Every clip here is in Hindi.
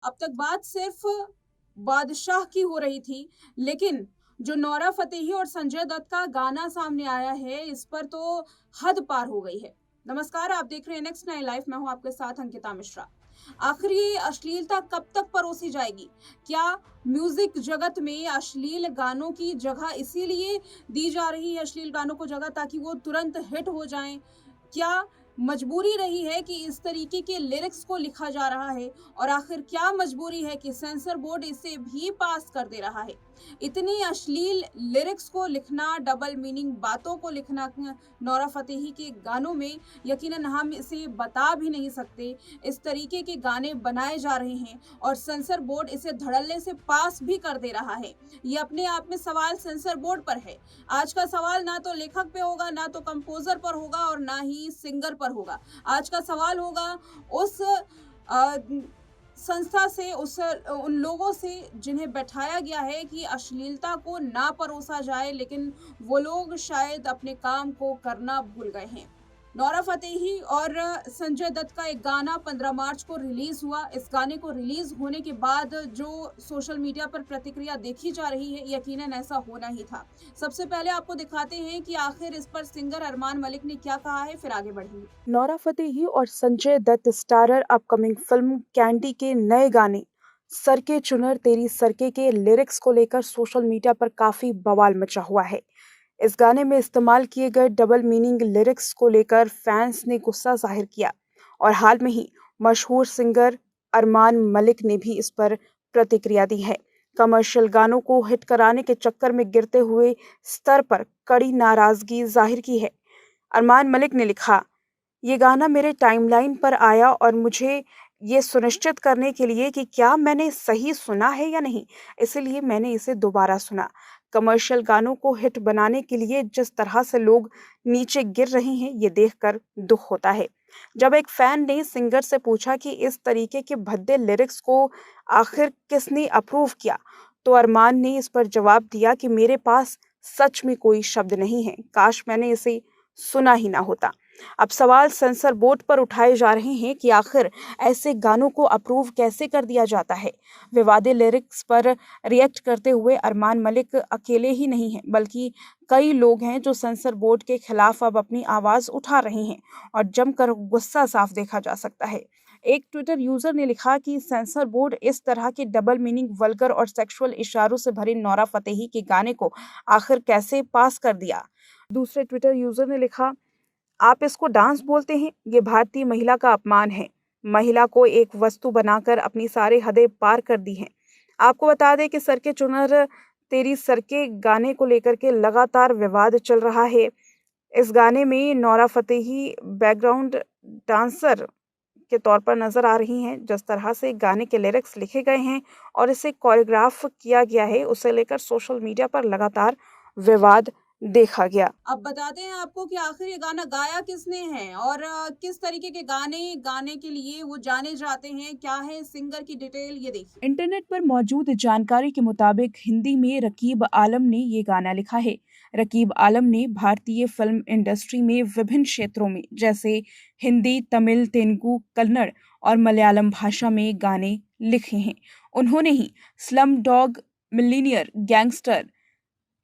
अब तक बात सिर्फ बादशाह की हो रही थी, लेकिन जो नोरा फतेही और संजय दत्त का गाना सामने आया है, इस पर तो हद पार हो गई है। नमस्कार, आप देख रहे हैं नेक्स्ट नाइन लाइफ, मैं हूं आपके साथ अंकिता मिश्रा। आखिर ये अश्लीलता कब तक परोसी जाएगी? क्या म्यूजिक जगत में अश्लील गानों की जगह इसीलिए दी जा रही है, अश्लील गानों को जगह, ताकि वो तुरंत हिट हो जाएं? क्या मजबूरी रही है कि इस तरीके के लिरिक्स को लिखा जा रहा है? और आखिर क्या मजबूरी है कि सेंसर बोर्ड इसे भी पास कर दे रहा है? इतनी अश्लील लिरिक्स को लिखना, डबल मीनिंग बातों को लिखना नोरा फतेही के गानों में, यकीनन हम इसे बता भी नहीं सकते। इस तरीके के गाने बनाए जा रहे हैं और सेंसर बोर्ड इसे धड़ल्ले से पास भी कर दे रहा है। ये अपने आप में सवाल सेंसर बोर्ड पर है। आज का सवाल ना तो लेखक पे होगा, ना तो कंपोजर पर होगा और ना ही सिंगर पर होगा। आज का सवाल होगा उस संस्था से, उन लोगों से जिन्हें बैठाया गया है कि अश्लीलता को ना परोसा जाए, लेकिन वो लोग शायद अपने काम को करना भूल गए हैं। नोरा फतेही और संजय दत्त का एक गाना 15 मार्च को रिलीज हुआ। इस गाने को रिलीज होने के बाद जो सोशल मीडिया पर प्रतिक्रिया देखी जा रही है, यकीनन ऐसा होना ही था। सबसे पहले आपको दिखाते हैं कि आखिर इस पर सिंगर अरमान मलिक ने क्या कहा है, फिर आगे बढ़ेंगे। नोरा फतेही और Sanjay Dutt starrer upcoming film Candy के नए गाने सरके चुनर तेरी सरके के लिरिक्स को लेकर सोशल मीडिया पर काफी बवाल मचा हुआ है। इस गाने में इस्तेमाल किए गए डबल मीनिंग लिरिक्स को लेकर फैंस ने गुस्सा जाहिर किया और हाल में ही मशहूर सिंगर अरमान मलिक ने भी इस पर प्रतिक्रिया दी है। कमर्शियल गानों को हिट कराने के चक्कर में गिरते हुए स्तर पर कड़ी नाराजगी जाहिर की है। अरमान मलिक ने लिखा, ये गाना मेरे टाइमलाइन पर आया और मुझे ये सुनिश्चित करने के लिए कि क्या मैंने सही सुना है या नहीं, इसलिए मैंने इसे दोबारा सुना। कमर्शियल गानों को हिट बनाने के लिए जिस तरह से लोग नीचे गिर रहे हैं, ये देखकर दुख होता है। जब एक फैन ने सिंगर से पूछा कि इस तरीके के भद्दे लिरिक्स को आखिर किसने अप्रूव किया, तो अरमान ने इस पर जवाब दिया कि मेरे पास सच में कोई शब्द नहीं है, काश मैंने इसे सुना ही ना होता। अब सवाल सेंसर बोर्ड पर उठाए जा रहे हैं कि आखिर ऐसे गानों को अप्रूव कैसे कर दिया जाता है। विवादित लिरिक्स पर रिएक्ट करते हुए अरमान मलिक अकेले ही नहीं हैं, बल्कि कई लोग हैं जो सेंसर बोर्ड के खिलाफ अब अपनी आवाज उठा रहे हैं और जमकर गुस्सा साफ देखा जा सकता है। एक ट्विटर यूजर ने लिखा कि सेंसर बोर्ड इस तरह के डबल मीनिंग, वल्गर और सेक्सुअल इशारों से भरे नोरा फतेही के गाने को आखिर कैसे पास कर दिया। दूसरे ट्विटर यूजर ने लिखा, आप इसको डांस बोलते हैं? ये भारतीय महिला का अपमान है। महिला को एक वस्तु बनाकर अपनी सारी हदें पार कर दी हैं। आपको बता दें कि सरके चुनर तेरी सरके गाने को लेकर के लगातार विवाद चल रहा है। इस गाने में नोरा फतेही बैकग्राउंड डांसर के तौर पर नजर आ रही हैं। जिस तरह से गाने के लिरिक्स लिखे गए हैं और इसे कोरियोग्राफ किया गया है, उसे लेकर सोशल मीडिया पर लगातार विवाद देखा गया। अब बताते हैं आपको कि आखिर ये गाना गाया किसने है और किस तरीके के गाने गाने के लिए वो जाने जाते हैं, क्या है सिंगर की डिटेल, ये देखिए। इंटरनेट पर मौजूद जानकारी के मुताबिक हिंदी में रकीब आलम ने ये गाना लिखा है। रकीब आलम ने भारतीय फिल्म इंडस्ट्री में विभिन्न क्षेत्रों में जैसे हिंदी, तमिल, तेलुगु, कन्नड़ और मलयालम भाषा में गाने लिखे हैं। उन्होंने ही slumdog millionaire, gangster,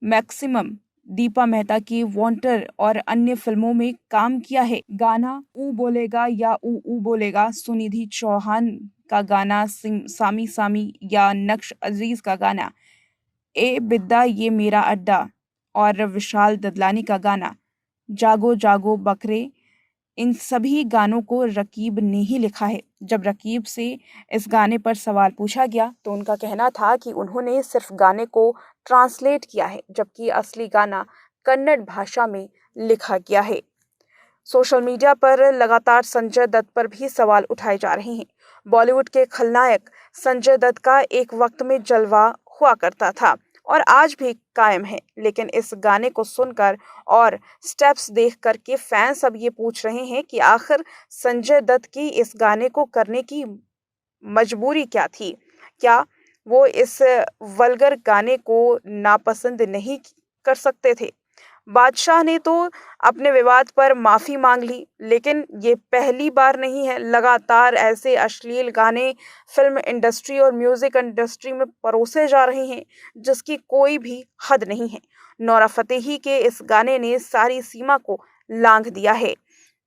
maximum, Deepa Mehta की वांटर और अन्य फिल्मों में काम किया है। गाना ऊ बोलेगा या ऊ बोलेगा, सुनिधि चौहान का गाना, सामी सामी या नक्श अजीज का गाना, ए बिद्दा ये मेरा अड्डा और विशाल ददलानी का गाना जागो जागो बकरे, इन सभी गानों को रकीब ने ही लिखा है। जब रकीब से इस गाने पर सवाल पूछा गया तो उनका कहना था कि उन्होंने सिर्फ गाने को ट्रांसलेट किया है, जबकि असली गाना कन्नड़ भाषा में लिखा गया है। सोशल मीडिया पर लगातार संजय दत्त पर भी सवाल उठाए जा रहे हैं। बॉलीवुड के खलनायक संजय दत्त का एक वक्त में जलवा हुआ करता था और आज भी कायम है, लेकिन इस गाने को सुनकर और स्टेप्स देख कर के फैंस अब ये पूछ रहे हैं कि आखिर संजय दत्त की इस गाने को करने की मजबूरी क्या थी? क्या वो इस वल्गर गाने को नापसंद नहीं कर सकते थे? बादशाह ने तो अपने विवाद पर माफी मांग ली, लेकिन ये पहली बार नहीं है। लगातार ऐसे अश्लील गाने फिल्म इंडस्ट्री और म्यूजिक इंडस्ट्री में परोसे जा रहे हैं, जिसकी कोई भी हद नहीं है। नोरा फतेही के इस गाने ने सारी सीमा को लांघ दिया है।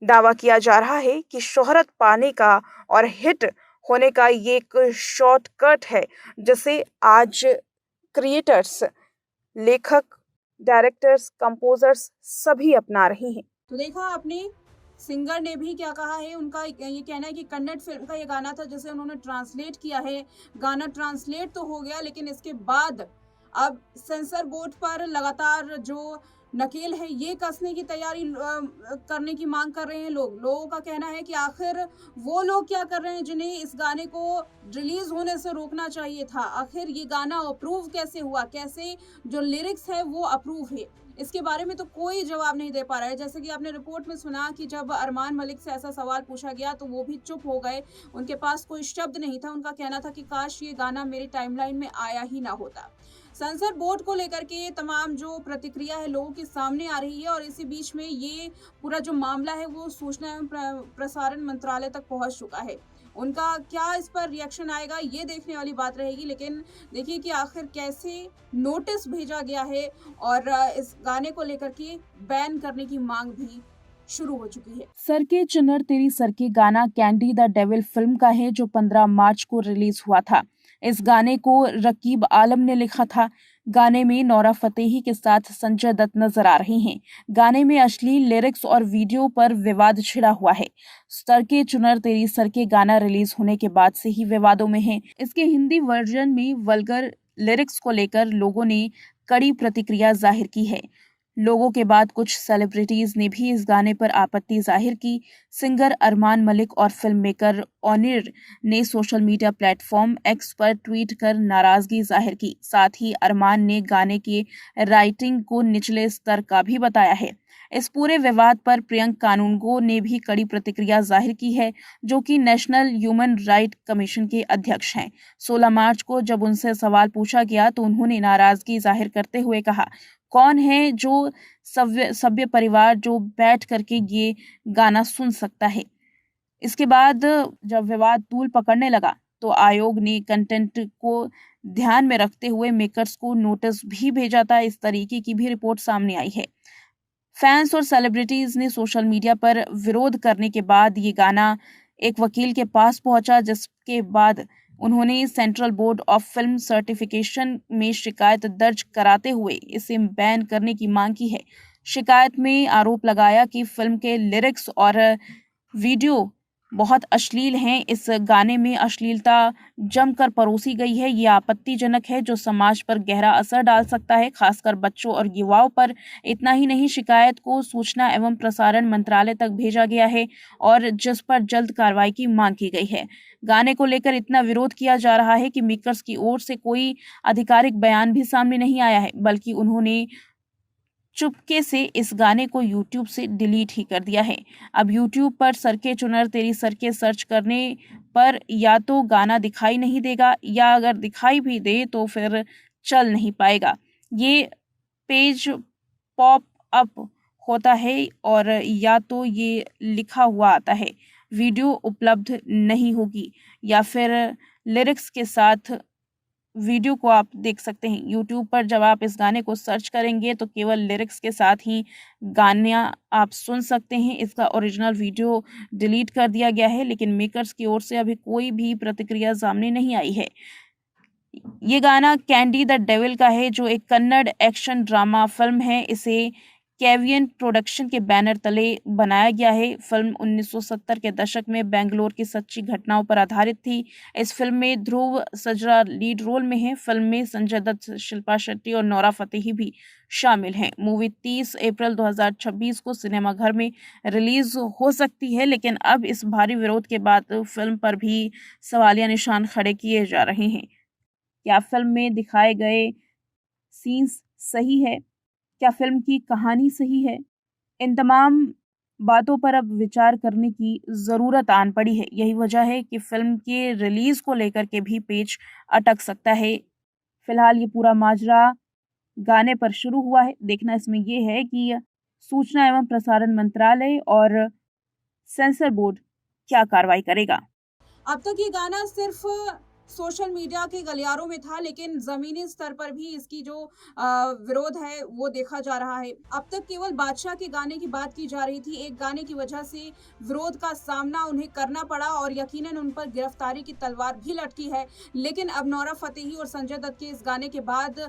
दावा किया जा रहा है कि शोहरत पाने का और हिट होने का ये एक शॉर्टकट है, जिसे आज क्रिएटर्स, लेखक, डायरेक्टर्स, कंपोजर्स सभी अपना रहे हैं। तो देखा आपने, सिंगर ने भी क्या कहा है। उनका ये कहना है कि कन्नड़ फिल्म का ये गाना था जिसे उन्होंने ट्रांसलेट किया है। गाना ट्रांसलेट तो हो गया, लेकिन इसके बाद अब सेंसर बोर्ड पर लगातार जो नकेल है ये कसने की तैयारी करने की मांग कर रहे हैं लोगों का कहना है कि आखिर वो लोग क्या कर रहे हैं जिन्हें इस गाने को रिलीज होने से रोकना चाहिए था। आखिर ये गाना अप्रूव कैसे हुआ, कैसे जो लिरिक्स है वो अप्रूव है, इसके बारे में तो कोई जवाब नहीं दे पा रहा है। जैसे कि आपने रिपोर्ट में सुना कि जब अरमान मलिक से ऐसा सवाल पूछा गया तो वो भी चुप हो गए। उनके पास कोई शब्द नहीं था। उनका कहना था कि काश ये गाना मेरी टाइमलाइन में आया ही ना होता। सेंसर बोर्ड को लेकर के तमाम जो प्रतिक्रिया है लोगों के सामने आ रही है, और इसी बीच में ये पूरा जो मामला है वो सूचना एवं प्रसारण मंत्रालय तक पहुंच चुका है। उनका क्या इस पर रिएक्शन आएगा ये देखने वाली बात रहेगी। लेकिन देखिए कि आखिर कैसे नोटिस भेजा गया है, और इस गाने को लेकर के बैन करने की मांग भी शुरू हो चुकी है। सर के चुनर तेरी सर के गाना कैंडी द डेविल फिल्म का है, जो 15 मार्च को रिलीज हुआ था। इस गाने को रकीब आलम ने लिखा था। गाने में नोरा फतेही के साथ संजय दत्त नजर आ रहे हैं। गाने में अश्लील लिरिक्स और वीडियो पर विवाद छिड़ा हुआ है। सर के चुनर तेरी सर के गाना रिलीज होने के बाद से ही विवादों में है। इसके हिंदी वर्जन में वल्गर लिरिक्स को लेकर लोगों ने कड़ी प्रतिक्रिया जाहिर की है। लोगों के बाद कुछ सेलिब्रिटीज ने भी इस गाने पर आपत्ति जाहिर की। सिंगर अरमान मलिक और फिल्म मेकर ओनिर ने सोशल मीडिया प्लेटफॉर्म एक्स पर ट्वीट कर नाराजगी जाहिर की। साथ ही अरमान ने गाने की राइटिंग को निचले स्तर का भी बताया है। इस पूरे विवाद पर प्रियंक कानूनगो ने भी कड़ी प्रतिक्रिया जाहिर की है, जो कि नेशनल ह्यूमन राइट कमीशन के अध्यक्ष हैं। 16 मार्च को जब उनसे सवाल पूछा गया तो उन्होंने नाराजगी जाहिर करते हुए कहा, कौन है जो सभ्य परिवार जो बैठ करके ये गाना सुन सकता है। इसके बाद जब विवाद तूल पकड़ने लगा तो आयोग ने कंटेंट को ध्यान में रखते हुए मेकर्स को नोटिस भी भेजा था। इस तरीके की भी रिपोर्ट सामने आई है। फैंस और सेलिब्रिटीज ने सोशल मीडिया पर विरोध करने के बाद ये गाना एक वकील के पास पहुंचा, जिसके बाद उन्होंने central board of film certification में शिकायत दर्ज कराते हुए इसे बैन करने की मांग की है। शिकायत में आरोप लगाया कि फिल्म के लिरिक्स और वीडियो बहुत अश्लील हैं। इस गाने में अश्लीलता जमकर परोसी गई है। ये आपत्तिजनक है, जो समाज पर गहरा असर डाल सकता है, खासकर बच्चों और युवाओं पर। इतना ही नहीं, शिकायत को सूचना एवं प्रसारण मंत्रालय तक भेजा गया है और जिस पर जल्द कार्रवाई की मांग की गई है। गाने को लेकर इतना विरोध किया जा रहा है कि मेकर्स की ओर से कोई आधिकारिक बयान भी सामने नहीं आया है, बल्कि उन्होंने चुपके से इस गाने को YouTube से डिलीट ही कर दिया है। अब YouTube पर सर के चुनर तेरी सर के सर्च करने पर या तो गाना दिखाई नहीं देगा, या अगर दिखाई भी दे तो फिर चल नहीं पाएगा। ये पेज पॉप अप होता है और या तो ये लिखा हुआ आता है वीडियो उपलब्ध नहीं होगी, या फिर लिरिक्स के साथ वीडियो को आप देख सकते हैं। यूट्यूब पर जब आप इस गाने को सर्च करेंगे तो केवल लिरिक्स के साथ ही गाना आप सुन सकते हैं। इसका ओरिजिनल वीडियो डिलीट कर दिया गया है, लेकिन मेकर्स की ओर से अभी कोई भी प्रतिक्रिया सामने नहीं आई है। ये गाना कैंडी द डेविल का है, जो एक कन्नड़ एक्शन ड्रामा फिल्म है। इसे कैवियन प्रोडक्शन के बैनर तले बनाया गया है। फिल्म 1970 के दशक में बेंगलोर की सच्ची घटनाओं पर आधारित थी। इस फिल्म में ध्रुव सजरा लीड रोल में है। फिल्म में संजय दत्त, शिल्पा शेट्टी और नोरा फतेही भी शामिल हैं। मूवी 30 अप्रैल 2026 को सिनेमाघर में रिलीज हो सकती है, लेकिन अब इस भारी विरोध के बाद फिल्म पर भी सवालिया निशान खड़े किए जा रहे हैं। क्या फिल्म में दिखाए गए सीन्स सही है? क्या फिल्म की कहानी सही है? इन तमाम बातों पर अब विचार करने की ज़रूरत आन पड़ी है। यही वजह है कि फिल्म के रिलीज़ को लेकर के भी पेच अटक सकता है। फिलहाल ये पूरा माजरा गाने पर शुरू हुआ है। देखना इसमें ये है कि सूचना एवं प्रसारण मंत्रालय और सेंसर बोर्ड क्या कार्रवाई करेगा। अब तक ये गाना सिर्फ सोशल मीडिया के गलियारों में था, लेकिन ज़मीनी स्तर पर भी इसकी जो विरोध है वो देखा जा रहा है। अब तक केवल बादशाह के गाने की बात की जा रही थी। एक गाने की वजह से विरोध का सामना उन्हें करना पड़ा और यकीनन उन पर गिरफ्तारी की तलवार भी लटकी है। लेकिन अब नोरा फतेही और संजय दत्त के इस गाने के बाद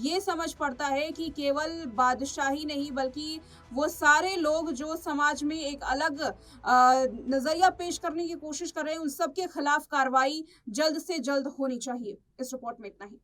ये समझ पड़ता है कि केवल बादशाह ही नहीं, बल्कि वो सारे लोग जो समाज में एक अलग नज़रिया पेश करने की कोशिश कर रहे हैं, उन सब के खिलाफ कार्रवाई जल्द से जल्द होनी चाहिए। इस रिपोर्ट में इतना ही।